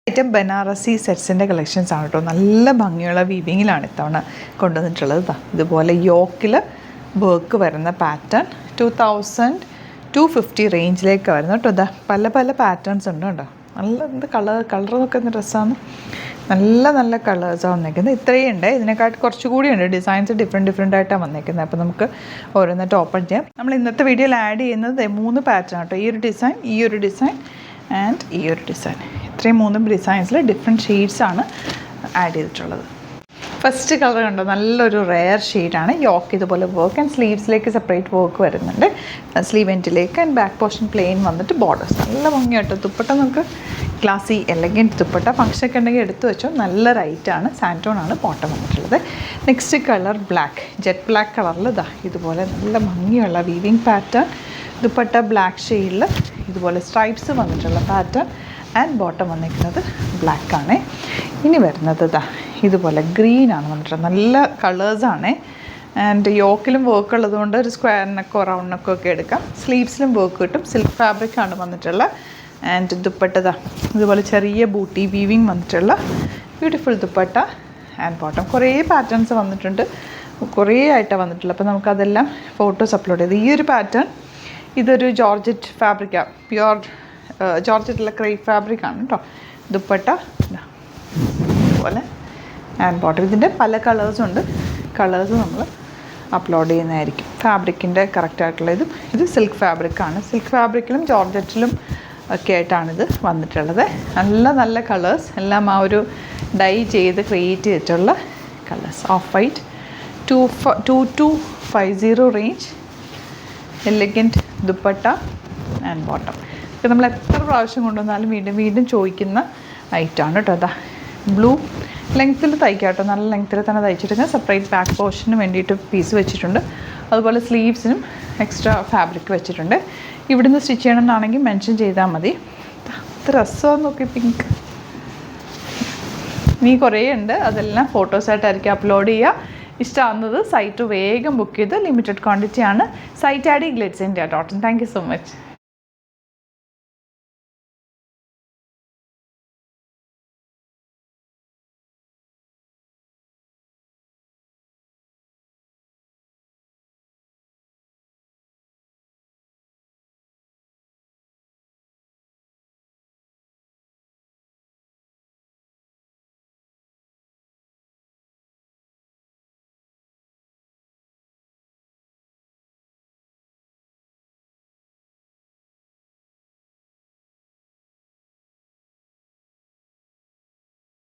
Item Banarasi സെറ്റ്സിൻ്റെ collections ആണ് കേട്ടോ. നല്ല ഭംഗിയുള്ള വീവിങ്ങിലാണ് ഇത്തവണ കൊണ്ടുവന്നിട്ടുള്ളത്. ഇതുപോലെ യോക്കിൽ വർക്ക് വരുന്ന പാറ്റേൺ 2250 റേഞ്ചിലേക്ക് വരുന്നു കേട്ടോ. ഇതാ പല പല പാറ്റേൺസ് ഉണ്ട് കേട്ടോ. നല്ല എന്ത് കളർ നോക്കുന്ന ഡ്രസ്സാണ്. നല്ല കളേഴ്സാണ് വന്നേക്കുന്നത്. ഇത്രയും ഉണ്ട്, ഇതിനെക്കാട്ട് കുറച്ചുകൂടി ഉണ്ട്. ഡിസൈൻസ് ഡിഫറെൻ്റ് ആയിട്ടാണ് വന്നേക്കുന്നത്. അപ്പോൾ നമുക്ക് ഓരോന്നിട്ട് ഓപ്പൺ ചെയ്യാം. നമ്മൾ ഇന്നത്തെ വീഡിയോയിൽ ആഡ് ചെയ്യുന്നത് 3 പാറ്റേൺ കേട്ടോ. ഈ ഒരു ഡിസൈൻ ആൻഡ് ഈ ഒരു ഡിസൈൻ. ഇത്രയും 3 ഡിസൈൻസിൽ ഡിഫറെൻറ്റ് ഷെയ്ഡ്സാണ് ആഡ് ചെയ്തിട്ടുള്ളത്. ഫസ്റ്റ് കളർ കണ്ടോ, നല്ലൊരു റെയർ ഷെയ്ഡാണ്. യോക്ക് ഇതുപോലെ വർക്ക് ആൻഡ് സ്ലീവ്സിലേക്ക് സെപ്പറേറ്റ് വർക്ക് വരുന്നുണ്ട്. സ്ലീവ് എൻഡിലേക്ക് ആൻഡ് ബാക്ക് പോർഷൻ പ്ലെയിൻ വന്നിട്ട് ബോർഡേഴ്സ്. നല്ല ഭംഗിയായിട്ടോ. ദുപ്പട്ട നമുക്ക് ക്ലാസി എലഗൻറ്റ് ദുപ്പട്ട ഫംഗ്ഷനൊക്കെ ഉണ്ടെങ്കിൽ എടുത്തു വെച്ചോ. നല്ല റൈറ്റാണ്. സാൻറ്റോണാണ് ബോട്ടം വന്നിട്ടുള്ളത്. Next colour black, jet black കളറിൽ ഇതുപോലെ നല്ല ഭംഗിയുള്ള വീവിങ് പാറ്റേൺ. ദുപ്പട്ട ബ്ലാക്ക് ഷെയ്ഡിൽ ഇതുപോലെ സ്ട്രൈപ്സ് വന്നിട്ടുള്ള പാറ്റേൺ ആൻഡ് ബോട്ടം വന്നിരിക്കുന്നത് ബ്ലാക്കാണ്. ഇനി വരുന്നത് ഇതുപോലെ ഗ്രീനാണ് വന്നിട്ടുള്ളത്. നല്ല കളേഴ്സാണ്. ആൻഡ് യോക്കിലും വർക്ക് ഉള്ളതുകൊണ്ട് ഒരു സ്ക്വയർ നെക്കോ റൗണ്ട് നെക്കോ ഒക്കെ എടുക്കാം. സ്ലീവ്സിലും വർക്ക് കിട്ടും. സിൽക്ക് ഫാബ്രിക്കാണ് വന്നിട്ടുള്ളത്. ആൻഡ് ദുപ്പട്ട ഇതുപോലെ ചെറിയ ബൂട്ടി വീവിങ് വന്നിട്ടുള്ള ബ്യൂട്ടിഫുൾ ദുപ്പട്ട ആൻഡ് ബോട്ടം. കുറേ പാറ്റേൺസ് വന്നിട്ടുണ്ട്, കുറേ ആയിട്ടാണ് വന്നിട്ടുള്ളത്. അപ്പോൾ നമുക്കതെല്ലാം ഫോട്ടോസ് അപ്ലോഡ് ചെയ്ത്. ഈ ഒരു പാറ്റേൺ ഇതൊരു ജോർജറ്റ് ഫാബ്രിക്കാണ്, പ്യുവർ ജോർജറ്റുള്ള ക്രേപ്പ് ഫാബ്രിക്കാണ് കേട്ടോ. ദുപ്പട്ട പോലെ ആൻഡ് ബോട്ടം. ഇതിൻ്റെ പല കളേഴ്സുണ്ട്. കളേഴ്സ് നമ്മൾ അപ്ലോഡ് ചെയ്യുന്നതായിരിക്കും. ഫാബ്രിക്കിൻ്റെ കറക്റ്റായിട്ടുള്ള ഇത് സിൽക്ക് ഫാബ്രിക്കാണ്. സിൽക്ക് ഫാബ്രിക്കിലും ജോർജറ്റിലും ഒക്കെ ആയിട്ടാണിത് വന്നിട്ടുള്ളത്. നല്ല കളേഴ്സ് എല്ലാം ആ ഒരു ഡൈ ചെയ്ത് ക്രിയേറ്റ് ചെയ്തിട്ടുള്ള colours. Of white 2250 range. Elegant dupatta and bottom. ഇപ്പം നമ്മൾ എത്ര പ്രാവശ്യം കൊണ്ടുവന്നാലും വീണ്ടും ചോദിക്കുന്ന ഐറ്റമാണ് കേട്ടോ. അതാ ബ്ലൂ ലെങ്ത്തിൽ തയ്ക്കാം കേട്ടോ. നല്ല ലെങ്ത്തിൽ തന്നെ തയ്ച്ചിട്ട് സെപ്പറേറ്റ് ബാക്ക് പോർഷന് വേണ്ടിയിട്ട് പീസ് വെച്ചിട്ടുണ്ട്. അതുപോലെ സ്ലീവ്സിനും എക്സ്ട്രാ ഫാബ്രിക് വെച്ചിട്ടുണ്ട്. ഇവിടുന്ന് സ്റ്റിച്ച് ചെയ്യണമെന്നാണെങ്കിൽ മെൻഷൻ ചെയ്താൽ മതി. ഇത് രസമാണെന്ന് നോക്കി പിങ്ക്. ഇനി കുറേ ഉണ്ട്, അതെല്ലാം ഫോട്ടോസായിട്ടായിരിക്കും അപ്ലോഡ് ചെയ്യുക. ഇഷ്ടമാകുന്നത് സൈറ്റ് വേഗം ബുക്ക് ചെയ്ത് ലിമിറ്റഡ് ക്വാണ്ടിറ്റിയാണ്. Site I D glitzindia.in. Thank you so much.